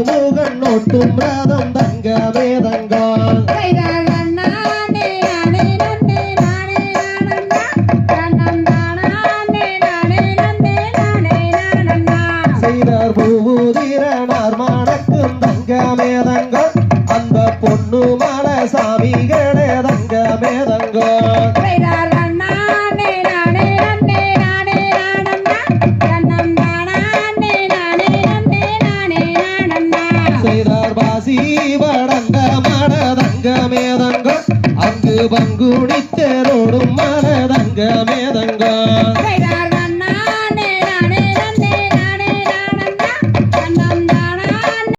திருமுகன் நோட்டும் ரதம் தங்கமே தங்கம் செய்தார் பூதிரனார் மணக்கும் தங்கமே தங்கம் அந்த பொண்ணு மலை சாமிகளே தங்கமே தங்கம் செய்தார் பாசி வடங்க மட தங்கமே தங்கம் அங்கு பங்குடித்தரோடும் மட தங்கமே தங்கம்